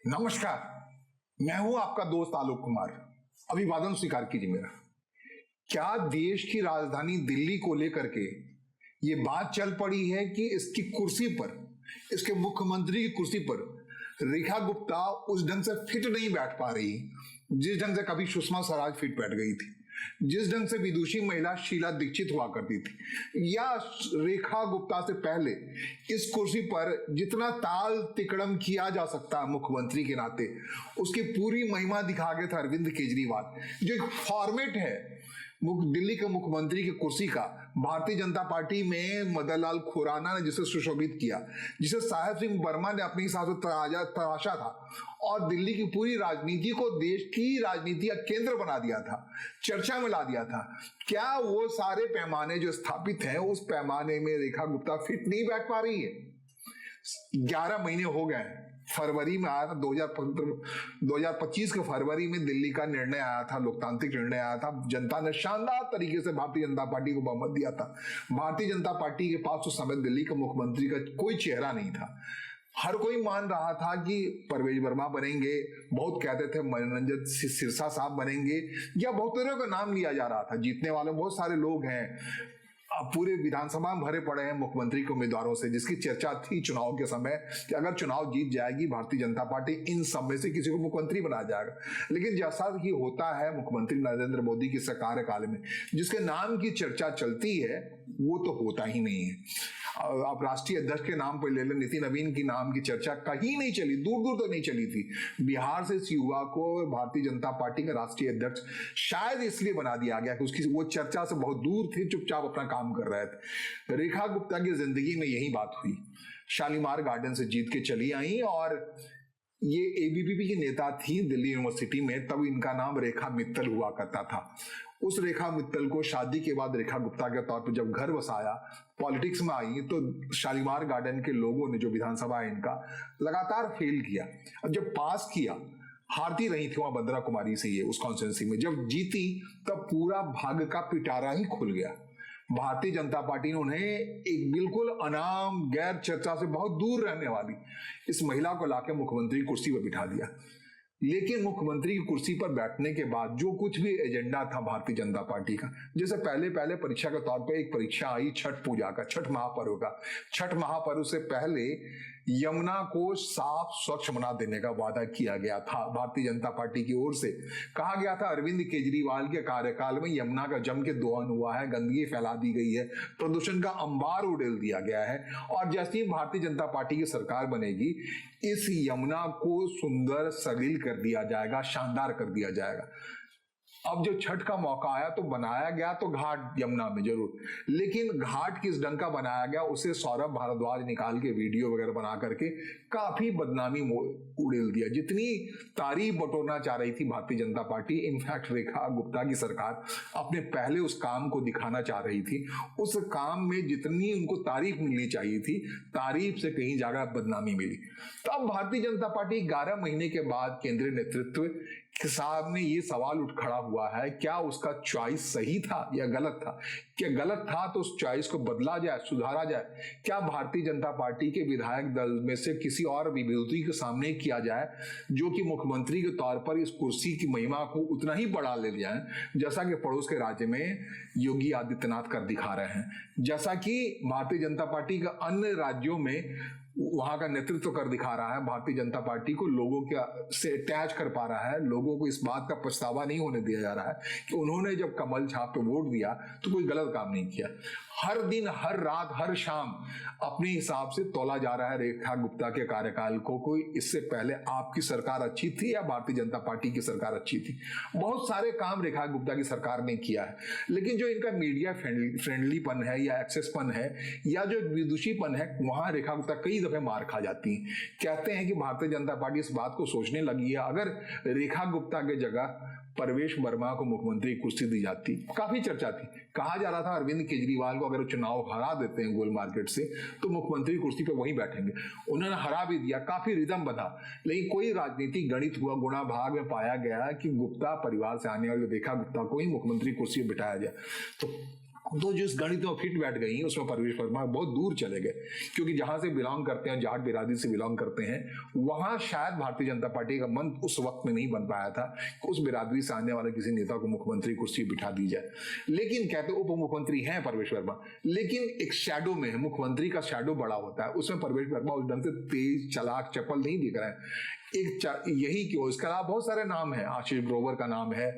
नमस्कार। मैं हूं आपका दोस्त आलोक कुमार। अभिवादन स्वीकार कीजिए मेरा। क्या देश की राजधानी दिल्ली को लेकर के ये बात चल पड़ी है कि इसकी कुर्सी पर, इसके मुख्यमंत्री की कुर्सी पर रेखा गुप्ता उस ढंग से फिट नहीं बैठ पा रही जिस ढंग से कभी सुषमा स्वराज फिट बैठ गई थी, जिस ढंग से विदुषी महिला शीला दीक्षित हुआ करती थी, या रेखा गुप्ता से पहले इस कुर्सी पर जितना ताल तिकड़म किया जा सकता है मुख्यमंत्री के नाते, उसकी पूरी महिमा दिखा गए थे अरविंद केजरीवाल। जो एक फॉर्मेट है दिल्ली के मुख्यमंत्री की कुर्सी का, भारतीय जनता पार्टी में मदन लाल खुराना ने जिसे सुशोभित किया, जिसे साहेब सिंह वर्मा ने अपने हिसाब से तराशा था और दिल्ली की पूरी राजनीति को देश की राजनीति का केंद्र बना दिया था, चर्चा में ला दिया था। क्या वो सारे पैमाने जो स्थापित हैं, उस पैमाने में रेखा गुप्ता फिट नहीं बैठ पा रही है? 11 महीने हो गए हैं। फरवरी में आया था 2025 के फरवरी में दिल्ली का निर्णय आया था, लोकतांत्रिक निर्णय आया था। जनता ने शानदार तरीके से भारतीय जनता पार्टी को बहुमत दिया था। भारतीय जनता पार्टी के पास उस समय दिल्ली के मुख्यमंत्री का कोई चेहरा नहीं था। हर कोई मान रहा था कि परवेज वर्मा बनेंगे, बहुत कहते थे मनोरंजन सिरसा साहब बनेंगे, या बहुत तरह का नाम लिया जा रहा था। जीतने वाले बहुत सारे लोग हैं, पूरे विधानसभा में भरे पड़े हैं मुख्यमंत्री के उम्मीदवारों से, जिसकी चर्चा थी चुनाव के समय कि अगर चुनाव जीत जाएगी भारतीय जनता पार्टी, इन सब में से किसी को मुख्यमंत्री बनाया जाएगा। लेकिन जैसा कि होता है मुख्यमंत्री नरेंद्र मोदी के कार्यकाल में, जिसके नाम की चर्चा चलती है वो तो होता ही नहीं है। आप राष्ट्रीय अध्यक्ष के नाम पर ले लें, नितिन नवीन की नाम की चर्चा कहीं नहीं चली, दूर दूर तक नहीं चली थी। बिहार से इस युवा को भारतीय जनता पार्टी का राष्ट्रीय अध्यक्ष शायद इसलिए बना दिया गया कि उसकी वो चर्चा से बहुत दूर थे, चुपचाप अपना काम कर रहे थे। रेखा गुप्ता की जिंदगी में यही बात हुई। शालीमार गार्डन से जीत के चली आई और ये एबीवीपी की नेता थी दिल्ली यूनिवर्सिटी में, तब इनका नाम रेखा मित्तल हुआ करता था। उस रेखा मित्तल को शादी के बाद रेखा गुप्ता के तौर पर जब घर बसाया, पॉलिटिक्स में आई, तो शालीमार गार्डन के लोगों ने, जो विधानसभा है इनका, लगातार फेल किया। अब जब पास किया, हारती रही थी वहां बंदरा कुमारी से, ये उस कॉन्स्टिट्यूंसी में जब जीती तब पूरा भाग्य का पिटारा ही खुल गया। भारतीय जनता पार्टी ने उन्हें एक बिल्कुल अनाम, गैर चर्चा से बहुत दूर रहने वाली इस महिला को लाकर मुख्यमंत्री कुर्सी पर बिठा दिया। लेकिन मुख्यमंत्री की कुर्सी पर बैठने के बाद जो कुछ भी एजेंडा था भारतीय जनता पार्टी का, जैसे पहले परीक्षा के तौर पर एक परीक्षा आई छठ पूजा का, छठ महापर्व का। छठ महापर्व से पहले यमुना को साफ स्वच्छ बना देने का वादा किया गया था भारतीय जनता पार्टी की ओर से। कहा गया था अरविंद केजरीवाल के कार्यकाल में यमुना का जम के दोहन हुआ है, गंदगी फैला दी गई है, प्रदूषण का अंबार उड़ेल दिया गया है, और जैसे ही भारतीय जनता पार्टी की सरकार बनेगी, इस यमुना को सुंदर सलील कर दिया जाएगा, शानदार कर दिया जाएगा। अब जो छठ का मौका आया तो बनाया गया तो घाट यमुना में जरूर, लेकिन घाट किस ढंग का बनाया गया उसे सौरभ भारद्वाज निकाल के वीडियो वगैरह बना करके काफी बदनामी उड़ेल दिया। जितनी तारीफ बटोरना चाह रही थी भारतीय जनता पार्टी, इनफैक्ट रेखा गुप्ता की सरकार अपने पहले उस काम को दिखाना चाह रही थी, उस काम में जितनी उनको तारीफ मिलनी चाहिए थी, तारीफ से कहीं ज्यादा बदनामी मिली। तब भारतीय जनता पार्टी 11 महीने के बाद केंद्रीय नेतृत्व के सामने ये सवाल उठ खड़ा हुआ है, क्या उसका चॉइस सही था या गलत था? क्या गलत था तो उस चॉइस को बदला जाए, सुधारा जाए? क्या भारतीय जनता पार्टी के विधायक दल में से किसी और विभूति के सामने किया जाए जो कि मुख्यमंत्री के तौर पर इस कुर्सी की महिमा को उतना ही बढ़ा ले जाए जैसा कि पड़ोस के राज्य में योगी आदित्यनाथ कर दिखा रहे हैं, जैसा कि भारतीय जनता पार्टी के अन्य राज्यों में वहां का नेतृत्व कर दिखा रहा है। भारतीय जनता पार्टी को लोगों के से अटैच कर पा रहा है, लोगों को इस बात का पछतावा नहीं होने दिया जा रहा है कि उन्होंने जब कमल छाप पे वोट दिया तो कोई गलत काम नहीं किया। हर दिन, हर रात, हर शाम अपने हिसाब से तोला जा रहा है रेखा गुप्ता के कार्यकाल को। कोई इससे पहले आपकी सरकार अच्छी थी या भारतीय जनता पार्टी की सरकार अच्छी थी? बहुत सारे काम रेखा गुप्ता की सरकार ने किया है, लेकिन जो इनका मीडिया फ्रेंडलीपन है या एक्सेसपन है या जो विदुषीपन है, वहां रेखा गुप्ता कई दफे मार खा जाती है। कहते हैं कि भारतीय जनता पार्टी इस बात को सोचने लगी है, अगर रेखा गुप्ता की जगह परवेश वर्मा को मुख्यमंत्री कुर्सी दी जाती। काफी चर्चा थी, कहा जा रहा था अरविंद केजरीवाल को अगर चुनाव हरा देते हैं गोल मार्केट से तो मुख्यमंत्री कुर्सी पे वहीं बैठेंगे। उन्होंने हरा भी दिया, काफी रिदम बना, लेकिन कोई राजनीतिक गणित हुआ, गुणा भाग में पाया गया कि गुप्ता परिवार से आने वाले रेखा गुप्ता को ही मुख्यमंत्री कुर्सी पर बिठाया जाए। तो तो जिस गणित में फिट बैठ गई उसमें परवेश वर्मा बहुत दूर चले गए, क्योंकि जहां से बिलोंग करते हैं, जाट बिरादरी से बिलोंग करते हैं, वहां शायद भारतीय जनता पार्टी का मन उस वक्त में नहीं बन पाया था कि उस बिरादरी से आने वाले किसी नेता को मुख्यमंत्री कुर्सी बिठा दी जाए। लेकिन कहते उप मुख्यमंत्री हैं परवेश वर्मा, लेकिन एक शैडो में है, मुख्यमंत्री का शैडो बड़ा होता है, उसमें परवेश वर्मा उस ढंग से तेज चालाक चपल नहीं दिख रहा है। यही क्यों, इसके अलावा बहुत सारे नाम हैं, आशीष ग्रोवर का नाम है,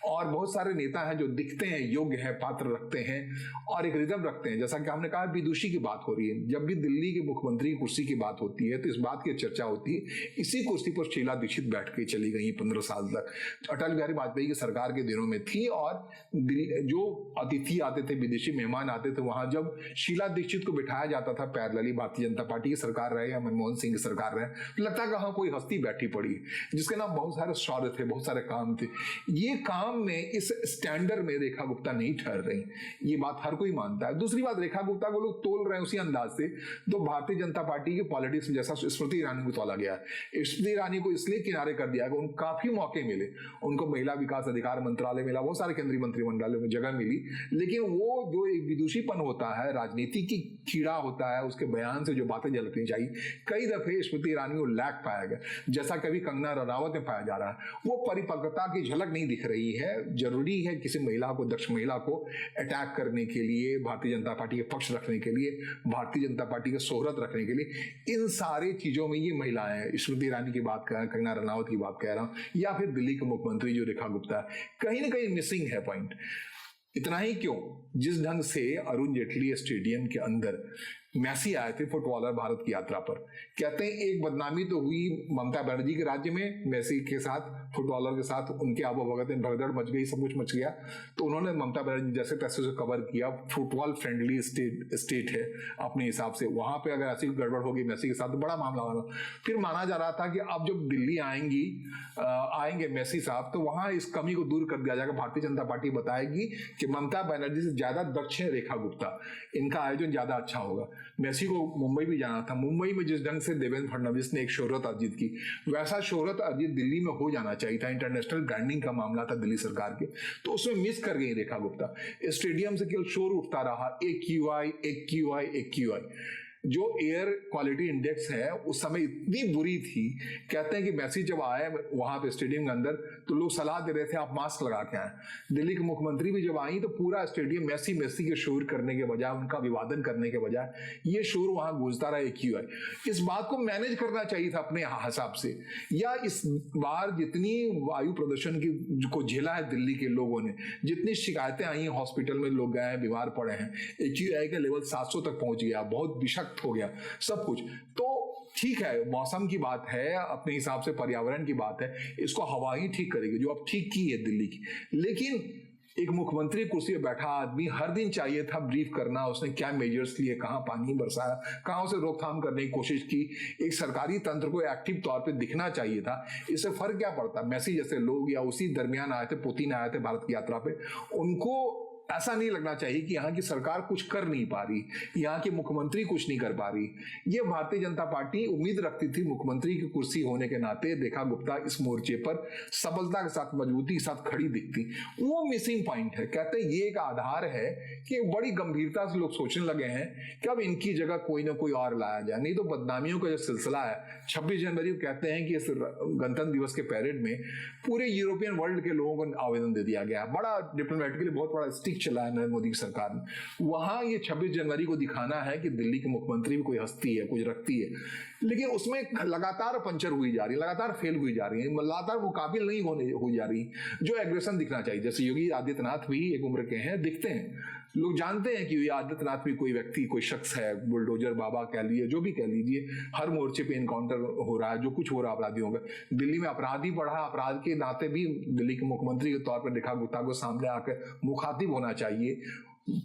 और बहुत सारे नेता हैं जो दिखते हैं योग्य है, पात्र रखते हैं और एक रिदम रखते हैं। जैसा कि हमने कहा विदुषी की बात हो रही है, जब भी दिल्ली के मुख्यमंत्री की कुर्सी की बात होती है तो इस बात की चर्चा होती है, इसी कुर्सी पर शीला दीक्षित बैठ के चली गई 15 साल तक, अटल बिहारी वाजपेयी की सरकार के दिनों में थी। और जो अतिथि आते थे, विदेशी मेहमान आते थे, वहां जब शीला दीक्षित को बिठाया जाता था पैरेलली, भारतीय जनता पार्टी की सरकार रहे या मनमोहन सिंह की सरकार रहे, तो लगता कि हाँ कोई हस्ती बैठी पड़ी जिसके नाम बहुत सारे शौर्य थे, बहुत सारे काम थे। ये काम में इस स्टैंडर्ड में रेखा गुप्ता नहीं ठहर रही, ये बात हर कोई मानता है। दूसरी बात, रेखा गुप्ता को लोग तोल रहे हैं उसी अंदाज से तो भारतीय जनता पार्टी के पॉलिटिक्स में जैसा स्मृति ईरानी को तोला गया है। स्मृति ईरानी को इसलिए किनारे कर दिया गया, उनको काफी मौके मिले, उनको महिला विकास अधिकार मंत्रालय मिला, बहुत सारे केंद्रीय मंत्रिमंडलों में जगह मिली, लेकिन वो जो एक विदुषीपन होता है, राजनीति की कीड़ा होता है, उसके बयान से जो बातें झलकनी चाहिए, कई दफे स्मृति ईरानी को लैक पाया गया, जैसा कभी कंगना रनावत में पाया जा रहा है। वो परिपक्वता की झलक नहीं दिख रही है। जरूरी है किसी महिला को, दक्ष महिला को अटैक करने के लिए, भारतीय जनता पार्टी के पक्ष रखने के लिए, भारतीय जनता पार्टी के शोहरत रखने के लिए, इन सारी चीजों में ये महिलाएं, स्मृति ईरानी की बात कर रहा हूं, कंगना रनावत की बात कह रहा हूं, या फिर दिल्ली के मुख्यमंत्री जो रेखा गुप्ता है, कहीं ना कहीं मिसिंग है पॉइंट। इतना ही क्यों, जिस ढंग से अरुण जेटली स्टेडियम के अंदर मैसी आए थे फुटबॉलर भारत की यात्रा पर, कहते हैं एक बदनामी तो हुई ममता बनर्जी के राज्य में, मैसी के साथ, फुटबॉलर के साथ उनके आबो भगत में भगदड़ मच गई, सब कुछ मच गया, तो उन्होंने ममता बनर्जी जैसे तैसे से कवर किया, फुटबॉल फ्रेंडली स्टेट है अपने हिसाब से, वहां पे अगर ऐसी गड़बड़ होगी मैसी के साथ तो बड़ा मामला होगा। फिर माना जा रहा था कि अब जब दिल्ली आएंगे मैसी साहब, तो वहां इस कमी को दूर कर दिया जाएगा। भारतीय जनता पार्टी बताएगी कि ममता बनर्जी से ज्यादा दक्ष है रेखा गुप्ता, इनका आयोजन ज्यादा अच्छा होगा। मैसी को मुंबई भी जाना था, मुंबई में जिस ढंग से देवेंद्र फडणवीस ने एक शोहरत अर्जित की, वैसा शोहरत अर्जित दिल्ली में हो जाना चाहिए था। इंटरनेशनल ब्रांडिंग का मामला था दिल्ली सरकार के, तो उसमें मिस कर गई रेखा गुप्ता। स्टेडियम से केवल शोर उठता रहा, एक क्यूआई। जो एयर क्वालिटी इंडेक्स है उस समय इतनी बुरी थी, कहते हैं कि मैसी जब आए वहां पे स्टेडियम के अंदर तो लोग सलाह दे रहे थे आप मास्क लगा के आए। दिल्ली के मुख्यमंत्री भी जब आई तो पूरा स्टेडियम मैसी के शोर करने के बजाय, उनका अभिवादन करने के बजाय, ये शोर वहां गूंजता रहा AQI। इस बात को मैनेज करना चाहिए था अपने हिसाब से। या इस बार जितनी वायु प्रदूषण की को झेला है दिल्ली के लोगों ने, जितनी शिकायतें आई हैं, हॉस्पिटल में लोग गए हैं, बीमार पड़े हैं, AQI का लेवल 700 तक पहुंच गया, बहुत विषाक्त हो गया सब कुछ। तो ठीक है, मौसम की बात है, अपने हिसाब से पर्यावरण की बात है, इसको हवा ही ठीक करेगी, जो अब ठीक की है दिल्ली की। लेकिन एक मुख्यमंत्री कुर्सी पर बैठा आदमी, हर दिन चाहिए था ब्रीफ करना, उसने क्या मेजर्स लिए, कहां पानी बरसाया, कहां उसे रोकथाम करने की कोशिश की, एक सरकारी तंत्र को एक्टिव तौर पे दिखना चाहिए था। इससे फर्क क्या पड़ता, मैसी जैसे लोग या उसी दरमियान आए थे, पुतिन आए थे भारत की यात्रा पे, उनको ऐसा नहीं लगना चाहिए कि यहाँ की सरकार कुछ कर नहीं पा रही, यहाँ की मुख्यमंत्री कुछ नहीं कर पा रही। ये भारतीय जनता पार्टी उम्मीद रखती थी मुख्यमंत्री की कुर्सी होने के नाते रेखा गुप्ता इस मोर्चे पर सबलता के साथ, मजबूती के साथ खड़ी दिखती। वो मिसिंग पॉइंट है। कहते हैं ये एक आधार है कि बड़ी गंभीरता से लोग सोचने लगे हैं कि अब इनकी जगह कोई ना कोई और लाया जाए, नहीं तो बदनामियों का जो सिलसिला है। 26 जनवरी को कहते हैं कि इस गणतंत्र दिवस के पैरेड में पूरे यूरोपियन वर्ल्ड के लोगों को आवेदन दे दिया गया, बड़ा डिप्लोमेटिकली बहुत बड़ा स्टिक चला है नरेंद्र मोदी की सरकार ने। वहां ये 26 जनवरी को दिखाना है कि दिल्ली के मुख्यमंत्री भी कोई हस्ती है, कुछ रखती है, लेकिन उसमें लगातार पंचर हुई जा रही है, लगातार फेल हुई जा रही है, लगातार मुकाबिल नहीं हो जा रही। जो एग्रेशन दिखना चाहिए, जैसे योगी आदित्यनाथ भी एक उम्र के हैं, दिखते हैं, लोग जानते हैं कि योगी आदित्यनाथ भी कोई व्यक्ति, कोई शख्स है, बुलडोजर बाबा कह लीजिए, जो भी कह लीजिए, हर मोर्चे पे इनकाउंटर हो रहा है, जो कुछ हो रहा है अपराधियों का। दिल्ली में अपराधी बढ़ा, अपराध के नाते भी दिल्ली के मुख्यमंत्री के तौर पर रेखा गुप्ता को सामने आकर मुखातिब होना चाहिए।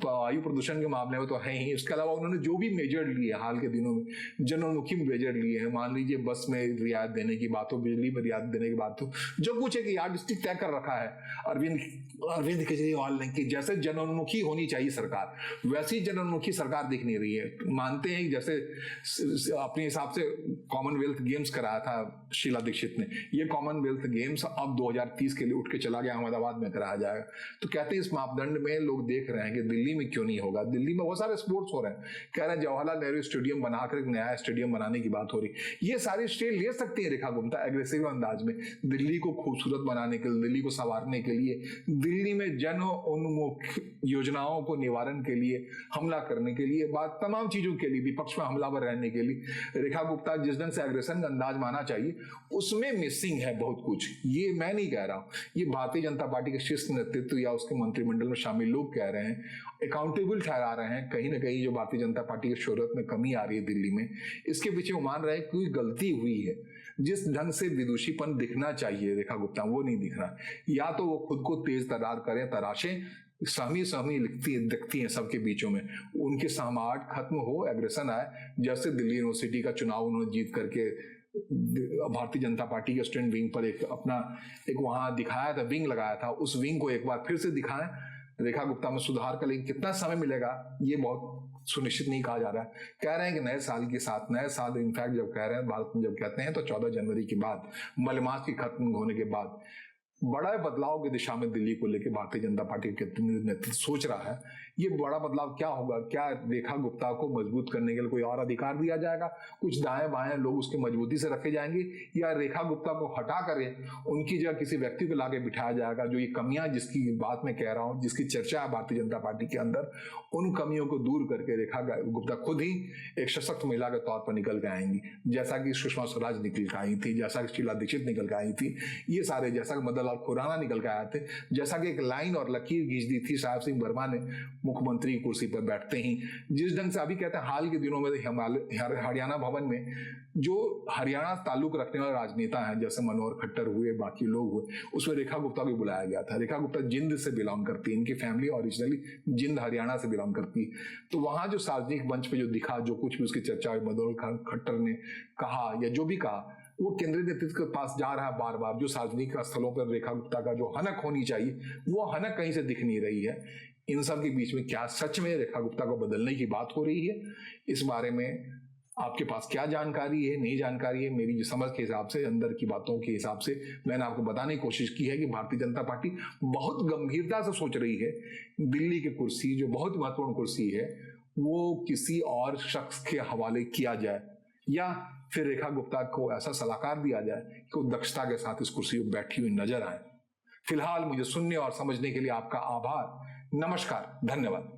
वायु प्रदूषण के मामले में तो है ही। इसके अलावा उन्होंने जो भी मेजर लिए हाल के दिनों में, जनोन्मुखी मेजर लिए हैं, मान लीजिए बस में रियायत देने की बात हो, बिजली में रियायत देने की बात हो, जो कुछ एक यार्ड स्टिक तय कर रखा है अरविंद केजरीवाल ने कि जैसे जनोन्मुखी होनी चाहिए सरकार, वैसी जनोन्मुखी सरकार दिख नहीं रही है। मानते हैं जैसे अपने हिसाब से कॉमनवेल्थ गेम्स कराया था शीला दीक्षित ने, ये कॉमनवेल्थ गेम्स अब 2030 के लिए उठ के चला गया, अहमदाबाद में कराया जाएगा। तो कहते हैं इस मापदंड में लोग देख रहे हैं कि दिल्ली में क्यों नहीं होगा? दिल्ली में बहुत सारे स्पोर्ट्स हो रहे हैं, कह रहे हैं जवाहरलाल नेहरू स्टेडियम बनाकर एक नया स्टेडियम बनाने की बात हो रही। ये सारी स्टेट ले सकती है रेखा गुप्ता एग्रेसिव अंदाज में, दिल्ली को खूबसूरत बनाने के लिए, दिल्ली को संवारने के लिए, दिल्ली में जन उन्मुख योजनाओं को निवारण के लिए, हमला करने के लिए, बात तमाम चीजों के लिए, विपक्ष में हमलावर रहने के लिए। रेखा गुप्ता जिस ढंग से एग्रेशन का अंदाज माना चाहिए उसमें मिसिंग है बहुत कुछ। ये मैं नहीं कह रहा हूं, ये भारतीय जनता पार्टी के शीर्ष नेतृत्व या उसके मंत्रिमंडल में शामिल लोग कह रहे हैं, अकाउंटेबल ठहरा रहे हैं। कहीं ना कहीं जो भारतीय जनता पार्टी की शोहरत में कमी आ रही है दिल्ली में, इसके पीछे वो मान रहे हैं कोई गलती हुई है। जिस ढंग से विदुषीपन दिखना चाहिए रेखा गुप्ता, वो नहीं दिख रहा। या तो वो खुद को तेज तरार करें, तराशें, सहमी दिखती हैं सबके बीचों में, उनकी सहमाहट खत्म हो, एग्रेशन आए। जैसे दिल्ली यूनिवर्सिटी का चुनाव उन्होंने जीत करके भारतीय जनता पार्टी के स्टूडेंट विंग पर एक अपना एक वहां दिखाया था, विंग लगाया था, उस विंग को एक बार फिर से दिखाएं। रेखा गुप्ता में सुधार का लेकिन कितना समय मिलेगा ये बहुत सुनिश्चित नहीं कहा जा रहा है। कह रहे हैं कि नए साल के साथ, नए साल इनफैक्ट जब कह रहे हैं, भारत में जब कहते हैं तो 14 जनवरी के बाद, मलमास की खत्म होने के बाद बड़ा बदलाव की दिशा में दिल्ली को लेकर भारतीय जनता पार्टी के नेतृत्व सोच रहा है। ये बड़ा बदलाव क्या होगा? क्या रेखा गुप्ता को मजबूत करने के लिए कोई और अधिकार दिया जाएगा, कुछ दाएं बाएं लोग उसके मजबूती से रखे जाएंगे, या रेखा गुप्ता को हटा कर उनकी जगह किसी व्यक्ति को लाके बिठाया जाएगा जो ये कमियां जिसकी बात मैं कह रहा हूं, जिसकी चर्चा है भारतीय जनता पार्टी के अंदर, उन कमियों को दूर करके रेखा गुप्ता खुद ही एक सशक्त महिला के तौर पर निकल के आएंगी, जैसा कि सुषमा स्वराज निकल के आई थी, जैसा कि शीला दीक्षित निकल के आई थी, ये सारे, जैसा कि मदन लाल खुराना निकल के आए थे, जैसा कि एक लाइन और लकीर खींच दी थी साहब सिंह वर्मा ने मुख्यमंत्री कुर्सी पर बैठते ही। जिस ढंग से अभी कहते हैं हाल के दिनों में हरियाणा भवन में जो हरियाणा ताल्लुक रखने वाले राजनेता हैं, जैसे मनोहर खट्टर हुए, बाकी लोग हुए, उसमें रेखा गुप्ता को बुलाया गया था। रेखा गुप्ता जिंद से बिलोंग करती है, इनकी फैमिली ओरिजिनली जिंद हरियाणा से बिलोंग करती है। तो वहां जो सार्वजनिक मंच पे जो दिखा, जो कुछ भी उसकी चर्चा हुई, मनोहर खट्टर ने कहा या जो भी कहा, वो केंद्रीय नेतृत्व के पास जा रहा है बार बार। जो सार्वजनिक स्थलों पर रेखा गुप्ता का जो हनक होनी चाहिए, वो हनक कहीं से दिख नहीं रही है। इन सब के बीच में क्या सच में रेखा गुप्ता को बदलने की बात हो रही है? इस बारे में आपके पास क्या जानकारी है, नहीं जानकारी है? मेरी समझ के हिसाब से, अंदर की बातों के हिसाब से मैंने आपको बताने की कोशिश की है कि भारतीय जनता पार्टी बहुत गंभीरता से सोच रही है दिल्ली की कुर्सी, जो बहुत महत्वपूर्ण कुर्सी है, वो किसी और शख्स के हवाले किया जाए, या फिर रेखा गुप्ता को ऐसा सलाहकार दिया जाए कि वो दक्षता के साथ इस कुर्सी पर बैठी हुई नजर आए। फिलहाल मुझे सुनने और समझने के लिए आपका आभार। नमस्कार, धन्यवाद।